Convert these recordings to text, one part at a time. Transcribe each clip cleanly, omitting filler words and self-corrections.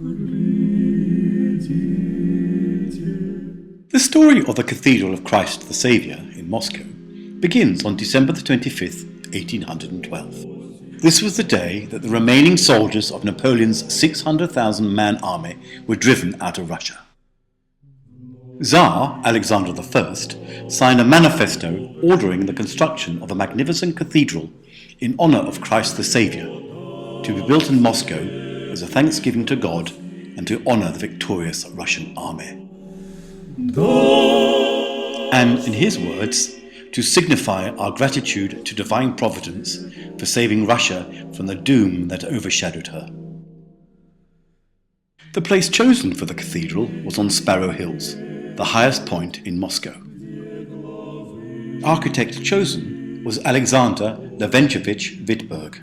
The story of the Cathedral of Christ the Saviour in Moscow begins on December the 25th, 1812. This was the day that the remaining soldiers of Napoleon's 600,000-man army were driven out of Russia. Tsar Alexander I signed a manifesto ordering the construction of a magnificent cathedral in honour of Christ the Saviour, to be built in Moscow as a thanksgiving to God and to honour the victorious Russian army. And in his words, to signify our gratitude to divine providence for saving Russia from the doom that overshadowed her. The place chosen for the cathedral was on Sparrow Hills, the highest point in Moscow. Architect chosen was Alexander Lavenchevich Wittberg.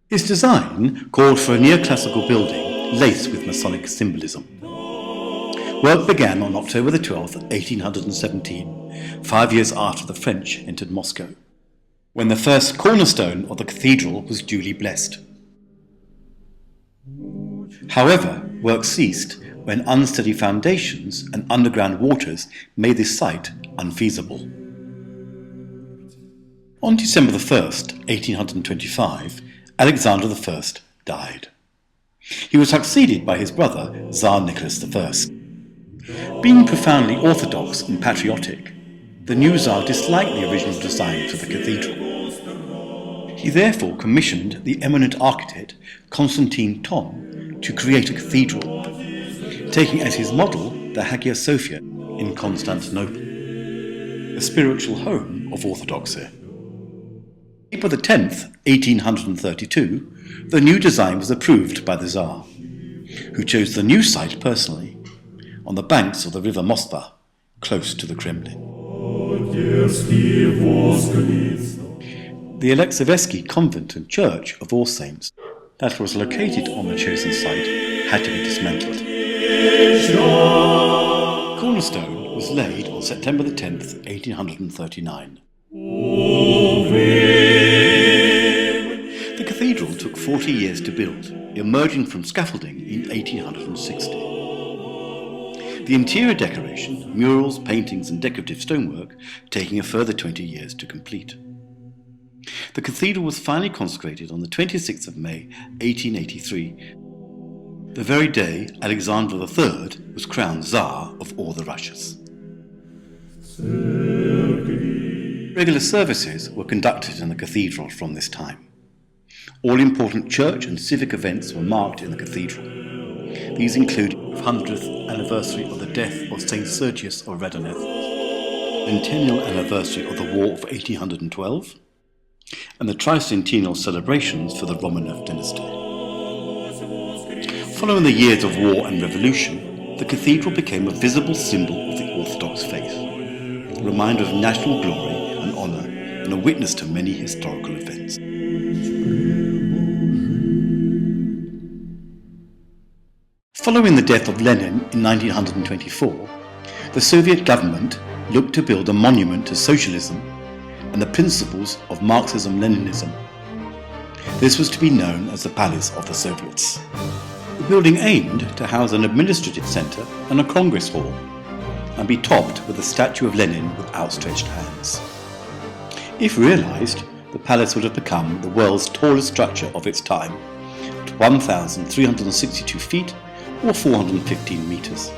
His design called for a neoclassical building laced with Masonic symbolism. Work began on October the 12th, 1817, 5 years after the French entered Moscow, when the first cornerstone of the cathedral was duly blessed. However, work ceased when unsteady foundations and underground waters made this site unfeasible. On December the 1st, 1825, Alexander I died. He was succeeded by his brother, Tsar Nicholas I. Being profoundly orthodox and patriotic, the new Tsar disliked the original design for the cathedral. He therefore commissioned the eminent architect Constantine Thon to create a cathedral, taking as his model the Hagia Sophia in Constantinople, the spiritual home of orthodoxy. April the 10th, 1832, the new design was approved by the Tsar, who chose the new site personally, on the banks of the river Moskva, close to the Kremlin. The Alexeyevsky Convent and Church of All Saints, that was located on the chosen site, had to be dismantled. Cornerstone was laid on September the 10th, 1839. The cathedral took 40 years to build, emerging from scaffolding in 1860. The interior decoration, murals, paintings and decorative stonework taking a further 20 years to complete. The cathedral was finally consecrated on the 26th of May 1883, the very day Alexander III was crowned Tsar of all the Russias. Regular services were conducted in the cathedral from this time. All important church and civic events were marked in the cathedral. These include the 100th anniversary of the death of St. Sergius of Radoneth, the centennial anniversary of the War of 1812, and the tricentennial celebrations for the Romanov dynasty. Following the years of war and revolution, the cathedral became a visible symbol of the Orthodox faith, a reminder of national glory and honour, and a witness to many historical events. Following the death of Lenin in 1924, the Soviet government looked to build a monument to socialism and the principles of Marxism-Leninism. This was to be known as the Palace of the Soviets. The building aimed to house an administrative centre and a Congress hall, and be topped with a statue of Lenin with outstretched hands. If realised, the palace would have become the world's tallest structure of its time, at 1,362 feet or 415 metres.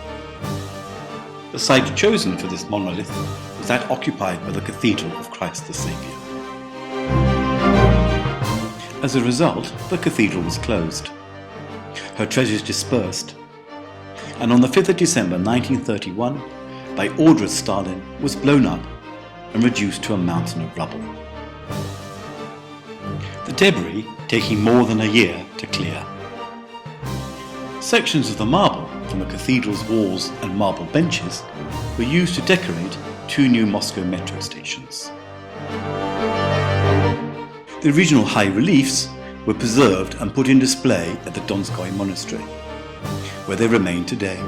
The site chosen for this monolith was that occupied by the Cathedral of Christ the Saviour. As a result, the cathedral was closed, her treasures dispersed, and on the 5th of December 1931, by order of Stalin, was blown up and reduced to a mountain of rubble. The debris taking more than a year to clear. Sections of the marble from the cathedral's walls and marble benches were used to decorate 2 new Moscow metro stations. The original high reliefs were preserved and put in display at the Donskoy Monastery, where they remain today.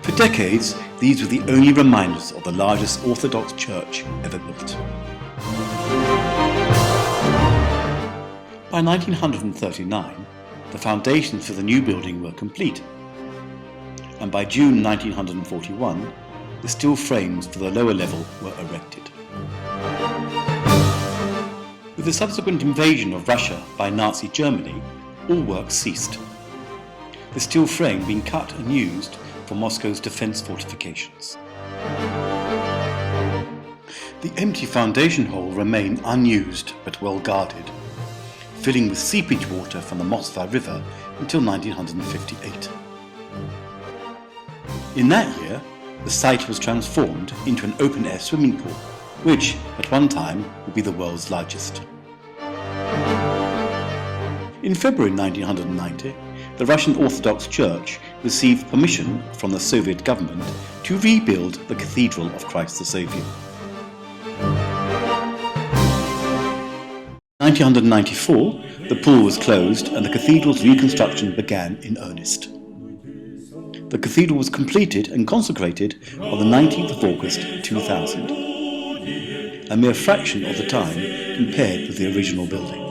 For decades, these were the only reminders of the largest Orthodox church ever built. By 1939, the foundations for the new building were complete, and by June 1941, the steel frames for the lower level were erected. With the subsequent invasion of Russia by Nazi Germany, all work ceased, the steel frame being cut and used for Moscow's defense fortifications. The empty foundation hole remained unused but well guarded, filling with seepage water from the Moskva River until 1958. In that year, the site was transformed into an open-air swimming pool, which at one time would be the world's largest. In February 1990, the Russian Orthodox Church received permission from the Soviet government to rebuild the Cathedral of Christ the Saviour. In 1994, the pool was closed and the cathedral's reconstruction began in earnest. The cathedral was completed and consecrated on the 19th of August 2000, a mere fraction of the time compared with the original building.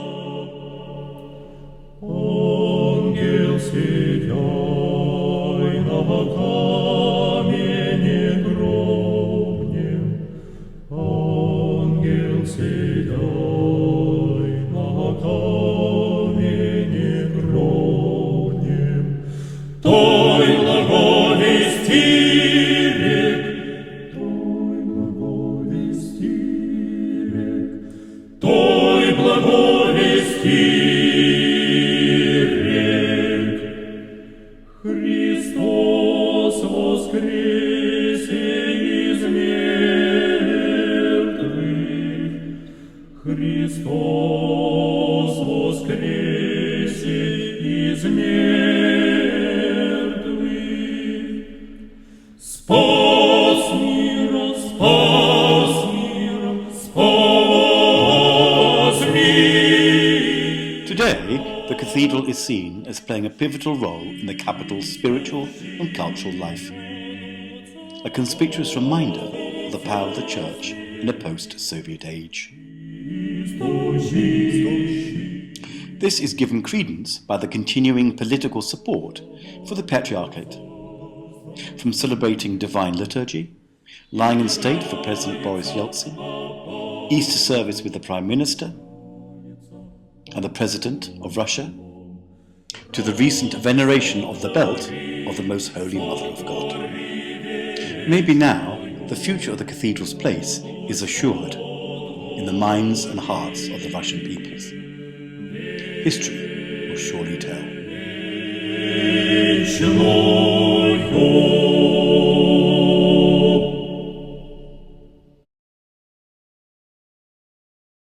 Today, the cathedral is seen as playing a pivotal role in the capital's spiritual and cultural life, a conspicuous reminder of the power of the Church in a post-Soviet age. This is given credence by the continuing political support for the Patriarchate, from celebrating Divine Liturgy, lying in state for President Boris Yeltsin, Easter service with the Prime Minister and the President of Russia, to the recent veneration of the belt of the Most Holy Mother of God. Maybe now the future of the cathedral's place is assured in the minds and hearts of the Russian peoples. History will surely tell.